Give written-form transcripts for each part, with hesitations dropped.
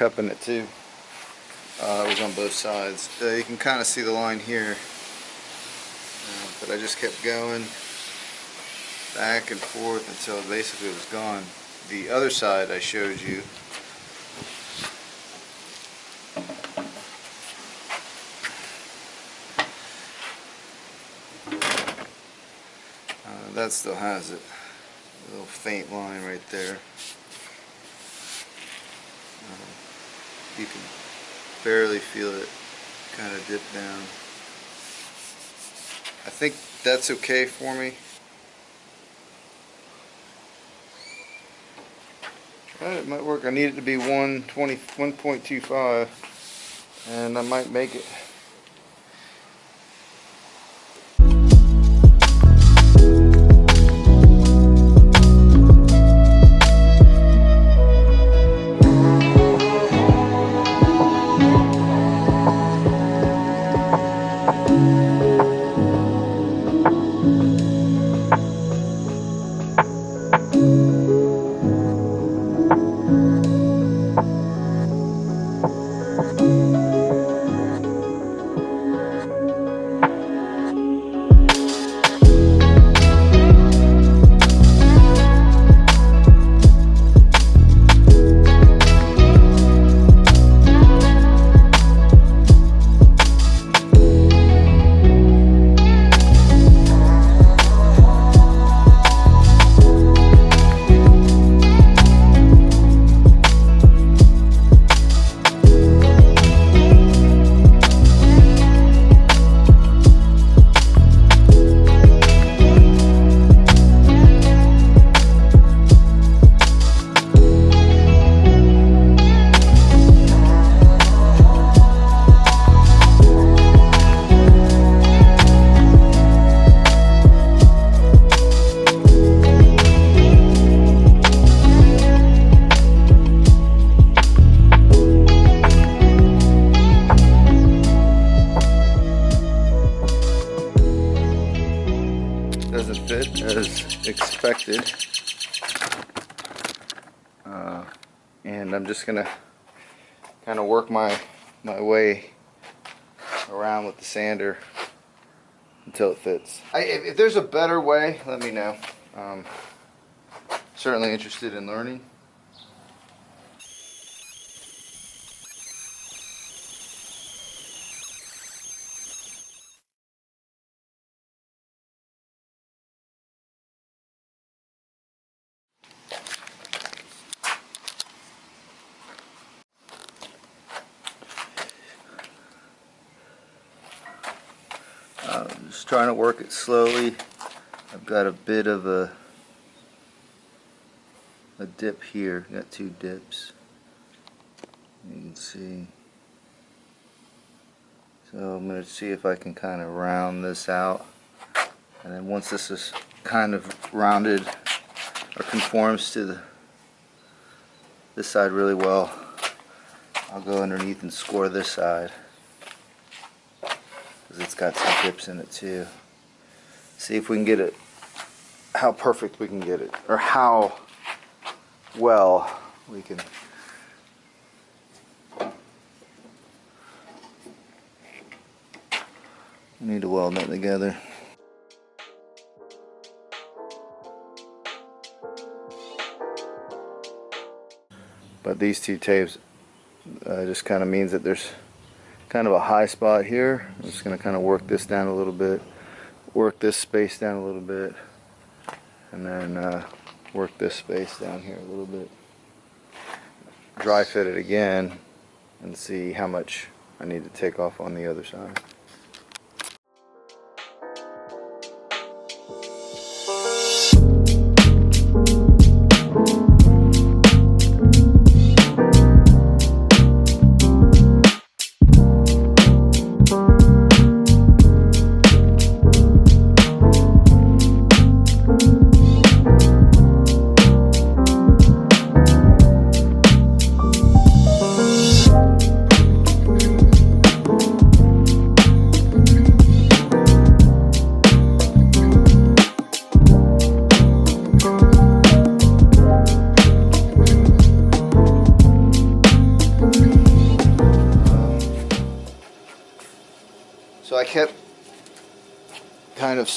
prepping it too. It was on both sides. You can kind of see the line here, but I just kept going back and forth until basically it was gone. The other side I showed you, that still has it. A little faint line right there. You can barely feel it kind of dip down. I think that's okay for me. It might work. I need it to be 1.25, and I might make it. Doesn't fit as expected, and I'm just gonna kind of work my way around with the sander until it fits. If there's a better way, let me know. Certainly interested in learning. Just trying to work it slowly. I've got a bit of a dip here. Got two dips. You can see. So I'm going to see if I can kind of round this out. And then once this is kind of rounded or conforms to this side really well, I'll go underneath and score this side, because it's got some dips in it too. See if we can get it, how perfect we can get it, or how well we can. We need to weld that together. But these two tapes just kind of means that there's kind of a high spot here. I'm just going to kind of work this down a little bit, work this space down a little bit, and then work this space down here a little bit. Dry fit it again and see how much I need to take off on the other side. So I kept kind of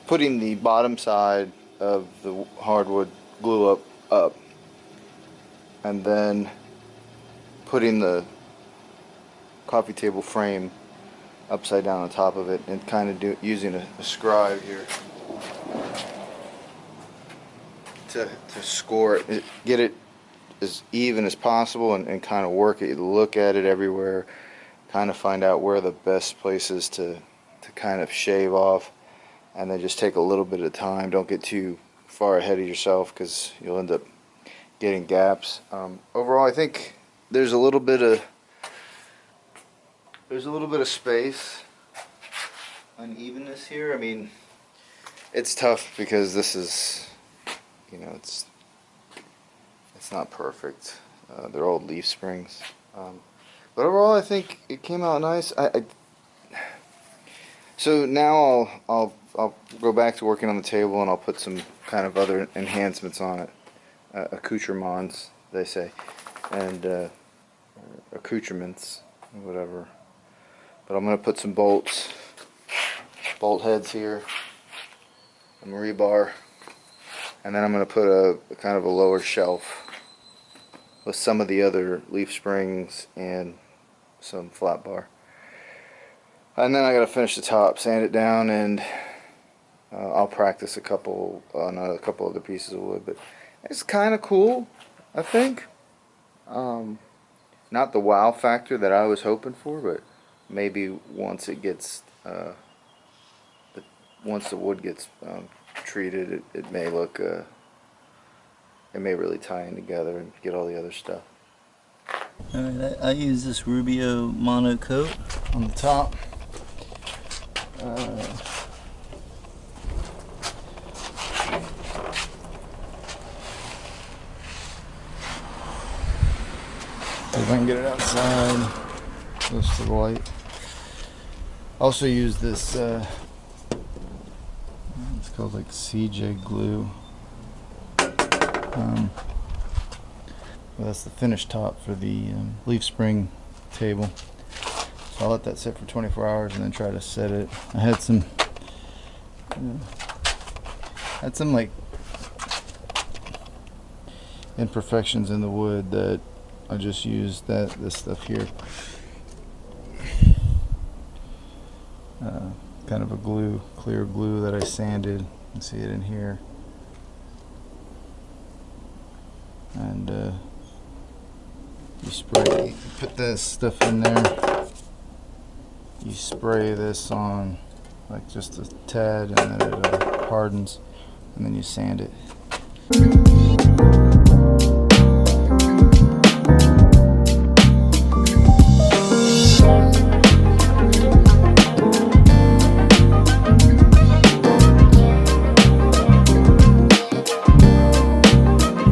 putting the bottom side of the hardwood glue up, and then putting the coffee table frame upside down on top of it, and kind of using a scribe here to score it, get it as even as possible, and kind of work it, look at it everywhere, kind of find out where the best places to kind of shave off, and then just take a little bit of time. Don't get too far ahead of yourself because you'll end up getting gaps. Overall, I think there's a little bit of space unevenness here. I mean, it's tough because this is, you know, it's not perfect. They're old leaf springs, but overall I think it came out nice. So now I'll go back to working on the table, and I'll put some kind of other enhancements on it, accoutrements they say, and accoutrements, whatever. But I'm going to put some bolt heads here, some rebar, and then I'm going to put a kind of a lower shelf with some of the other leaf springs and some flat bar. And then I got to finish the top, sand it down, and I'll practice on a couple other pieces of wood. But it's kind of cool, I think. Not the wow factor that I was hoping for, but maybe once it gets once the wood gets treated, it may look it may really tie in together and get all the other stuff. Alright, I use this Rubio mono coat On the top, if I can get it outside, close to the light. Also use this, it's called like CJ glue. Well, that's the finished top for the leaf spring table. So I'll let that sit for 24 hours and then try to set it. I had some like imperfections in the wood that I just used this stuff here. Kind of a glue, clear glue that I sanded. You can see it in here. And you put this stuff in there. You spray this on like just a tad, and then it hardens, and then you sand it.